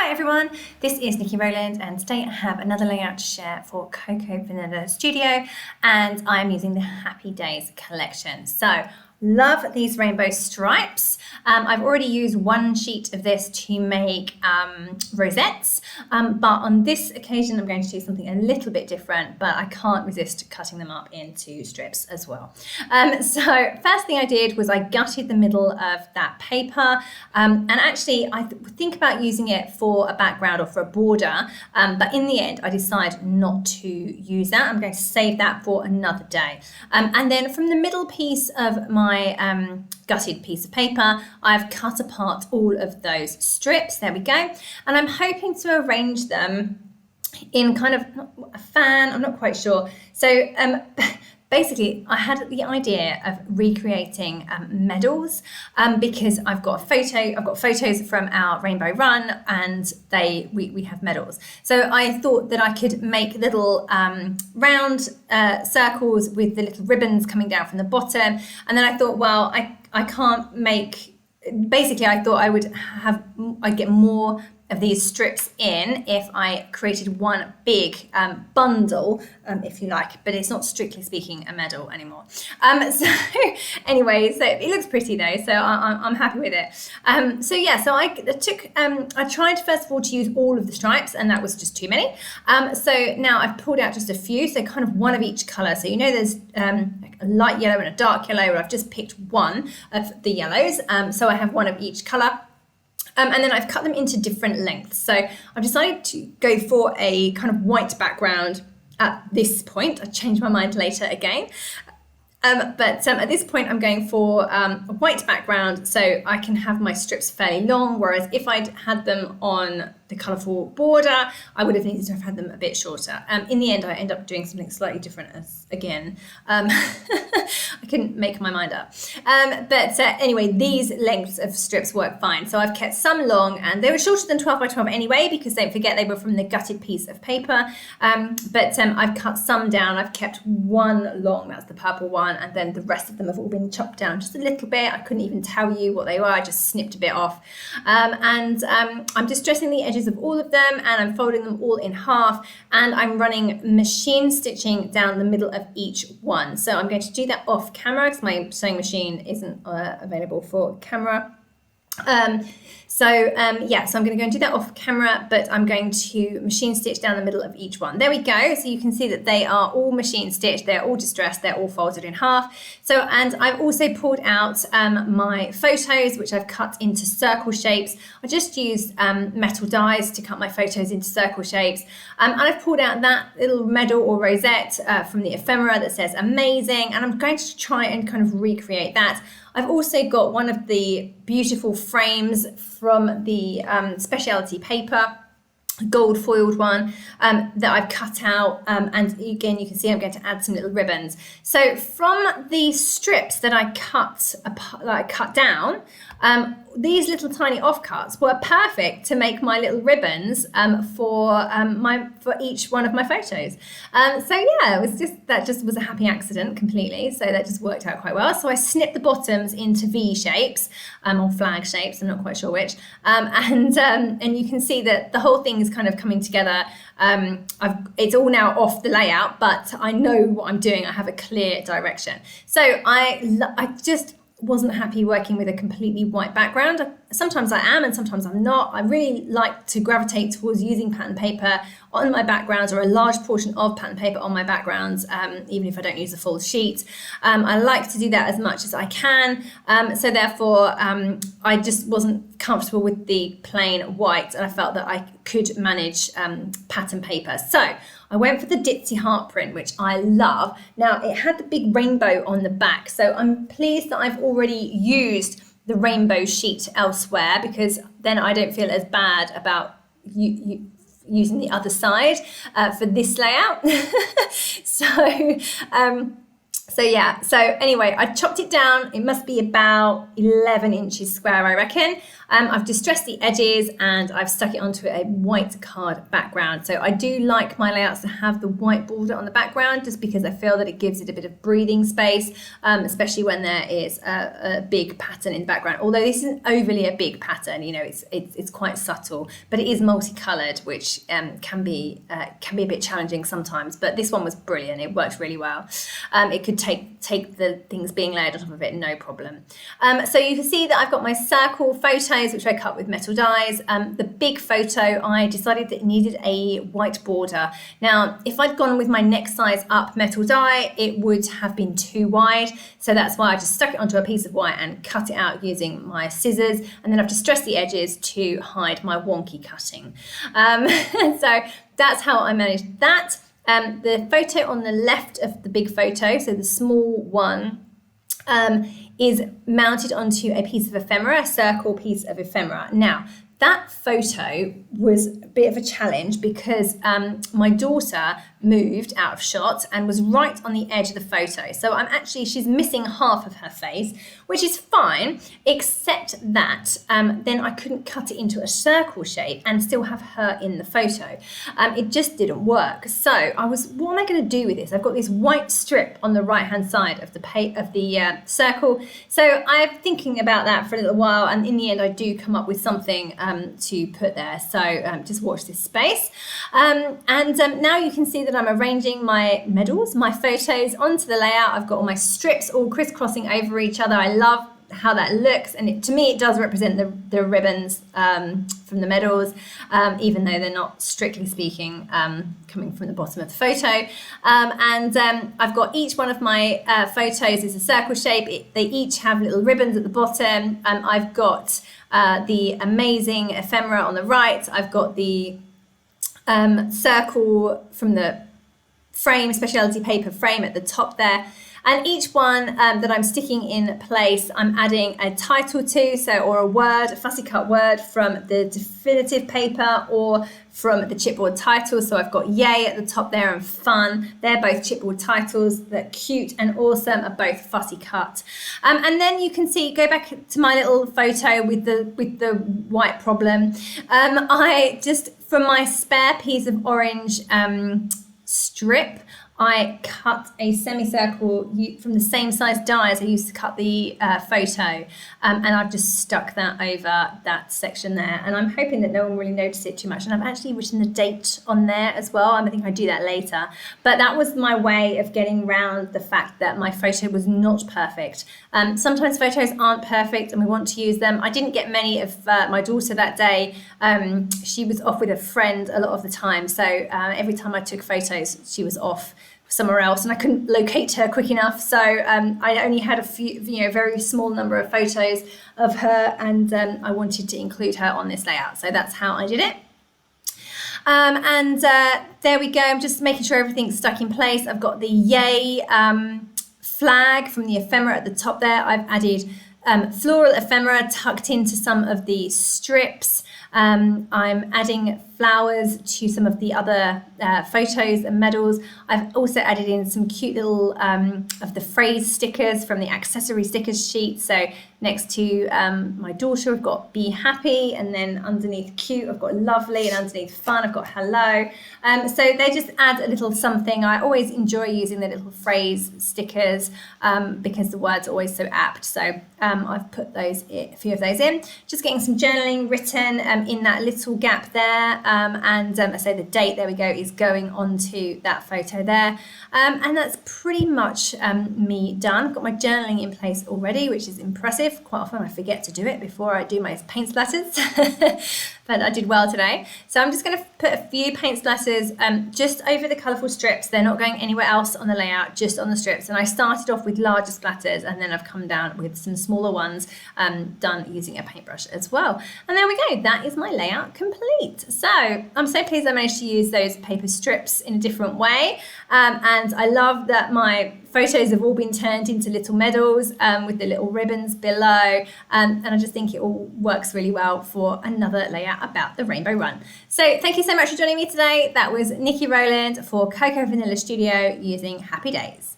Hi everyone, this is Nikki Rowland and today I have another layout to share for Cocoa Vanilla Studio and I'm using the Happy Days collection. So love these rainbow stripes. I've already used one sheet of this to make rosettes, but on this occasion I'm going to do something a little bit different, but I can't resist cutting them up into strips as well. So first thing I did was I gutted the middle of that paper, and actually I think about using it for a background or for a border, but in the end I decided not to use that. I'm going to save that for another day. And then from the middle piece of my gutted piece of paper, I've cut apart all of those strips. There we go. And I'm hoping to arrange them in kind of a fan, I'm not quite sure. So basically I had the idea of recreating medals because I've got photos from our rainbow run and we have medals. So I thought that I could make little round circles with the little ribbons coming down from the bottom, and then I thought, well, I can't make, basically I thought I'd get more of these strips in if I created one big bundle, if you like, but it's not strictly speaking a medal anymore. So anyway, so it looks pretty though, so I'm happy with it. So yeah, so I tried first of all to use all of the stripes and that was just too many. So now I've pulled out just a few, so kind of one of each colour. So you know there's like a light yellow and a dark yellow, and I've just picked one of the yellows. So I have one of each colour. And then I've cut them into different lengths. So I've decided to go for a kind of white background at this point. I changed my mind later again. But at this point I'm going for a white background so I can have my strips fairly long, whereas if I'd had them on the colourful border, I would have needed to have had them a bit shorter. In the end, I end up doing something slightly different again. I couldn't make my mind up. But anyway, these lengths of strips work fine. So I've kept some long, and they were shorter than 12 by 12 anyway, because don't forget they were from the gutted piece of paper. But I've cut some down. I've kept one long, that's the purple one, and then the rest of them have all been chopped down just a little bit. I couldn't even tell you what they were. I just snipped a bit off. I'm distressing the edges of all of them, and I'm folding them all in half, and I'm running machine stitching down the middle of each one. So I'm going to do that off camera because my sewing machine isn't available for camera. So I'm going to go and do that off camera, but I'm going to machine stitch down the middle of each one. There we go. So you can see that they are all machine stitched, they're all distressed, they're all folded in half. So, and I've also pulled out my photos, which I've cut into circle shapes. I just used metal dies to cut my photos into circle shapes. And I've pulled out that little medal or rosette from the ephemera that says amazing, and I'm going to try and kind of recreate that. I've also got one of the beautiful frames from the specialty paper, gold foiled one, that I've cut out, and again you can see I'm going to add some little ribbons. So from the strips that I cut down, these little tiny offcuts were perfect to make my little ribbons for each one of my photos. So yeah, that just was a happy accident completely. So that just worked out quite well. So I snipped the bottoms into V shapes or flag shapes. I'm not quite sure which. And you can see that the whole thing is kind of coming together. It's all now off the layout, but I know what I'm doing. I have a clear direction. So I just wasn't happy working with a completely white background. Sometimes I am and sometimes I'm not. I really like to gravitate towards using pattern paper on my backgrounds, or a large portion of pattern paper on my backgrounds, even if I don't use a full sheet. I like to do that as much as I can. So therefore, I just wasn't comfortable with the plain white, and I felt that I could manage pattern paper. So I went for the ditzy heart print, which I love. Now it had the big rainbow on the back, so I'm pleased that I've already used the rainbow sheet elsewhere, because then I don't feel as bad about using the other side for this layout. So yeah, so anyway, I chopped it down. It must be about 11 inches square, I reckon. I've distressed the edges and I've stuck it onto a white card background. So I do like my layouts to have the white border on the background, just because I feel that it gives it a bit of breathing space, especially when there is a big pattern in the background. Although this isn't overly a big pattern, you know, it's quite subtle, but it is multicolored, which can be a bit challenging sometimes. But this one was brilliant. It worked really well. It could take the things being layered on top of it, no problem. So you can see that I've got my circle photos, which I cut with metal dies. The big photo, I decided that it needed a white border. Now, if I'd gone with my next size up metal die, it would have been too wide. So that's why I just stuck it onto a piece of white and cut it out using my scissors. And then I've distressed the edges to hide my wonky cutting. So that's how I managed that. The photo on the left of the big photo, so the small one, is mounted onto a piece of ephemera, a circle piece of ephemera. Now, that photo was a bit of a challenge because my daughter moved out of shot and was right on the edge of the photo. So she's missing half of her face, which is fine, except that then I couldn't cut it into a circle shape and still have her in the photo. It just didn't work. So what am I going to do with this? I've got this white strip on the right-hand side of the circle. So I'm thinking about that for a little while, and in the end I do come up with something to put there. So just watch this space. Now you can see that I'm arranging my medals, my photos onto the layout. I've got all my strips all crisscrossing over each other. I love how that looks, and to me it does represent the ribbons from the medals, even though they're not strictly speaking coming from the bottom of the photo. I've got each one of my photos is a circle shape. They each have little ribbons at the bottom. I've got the amazing ephemera on the right. I've got the circle from the frame, specialty paper frame at the top there. And each one that I'm sticking in place, I'm adding a title to, or a word, a fussy cut word from the definitive paper or from the chipboard title. So I've got yay at the top there and fun. They're both chipboard titles that cute and awesome are both fussy cut. And then you can see, go back to my little photo with the white problem. I just, from my spare piece of orange strip, I cut a semicircle from the same size die as I used to cut the photo, and I've just stuck that over that section there, and I'm hoping that no one really noticed it too much. And I've actually written the date on there as well. I think I do that later, but that was my way of getting around the fact that my photo was not perfect. Sometimes photos aren't perfect and we want to use them. I didn't get many of my daughter that day. She was off with a friend a lot of the time, so every time I took photos she was off somewhere else and I couldn't locate her quick enough. So I only had a few, very small number of photos of her, and I wanted to include her on this layout. So that's how I did it. There we go. I'm just making sure everything's stuck in place. I've got the yay flag from the ephemera at the top there. I've added floral ephemera tucked into some of the strips. I'm adding flowers to some of the other photos and medals. I've also added in some cute little of the phrase stickers from the accessory stickers sheet. So next to my daughter, I've got be happy, and then underneath cute, I've got lovely, and underneath fun, I've got hello. So they just add a little something. I always enjoy using the little phrase stickers because the words are always so apt. So I've put a few of those in. Just getting some journaling written in that little gap there. I say the date, there we go, is going onto that photo there. And that's pretty much me done. I've got my journaling in place already, which is impressive. Quite often I forget to do it before I do my paint splatters, but I did well today. So I'm just going to put a few paint splatters just over the colourful strips. They're not going anywhere else on the layout, just on the strips. And I started off with larger splatters, and then I've come down with some smaller ones done using a paintbrush as well. And there we go, that is my layout complete. So I'm so pleased I managed to use those paper strips in a different way. And I love that my photos have all been turned into little medals with the little ribbons below. And I just think it all works really well for another layout about the Rainbow Run. So thank you so much for joining me today. That was Nikki Rowland for Cocoa Vanilla Studio using Happy Days.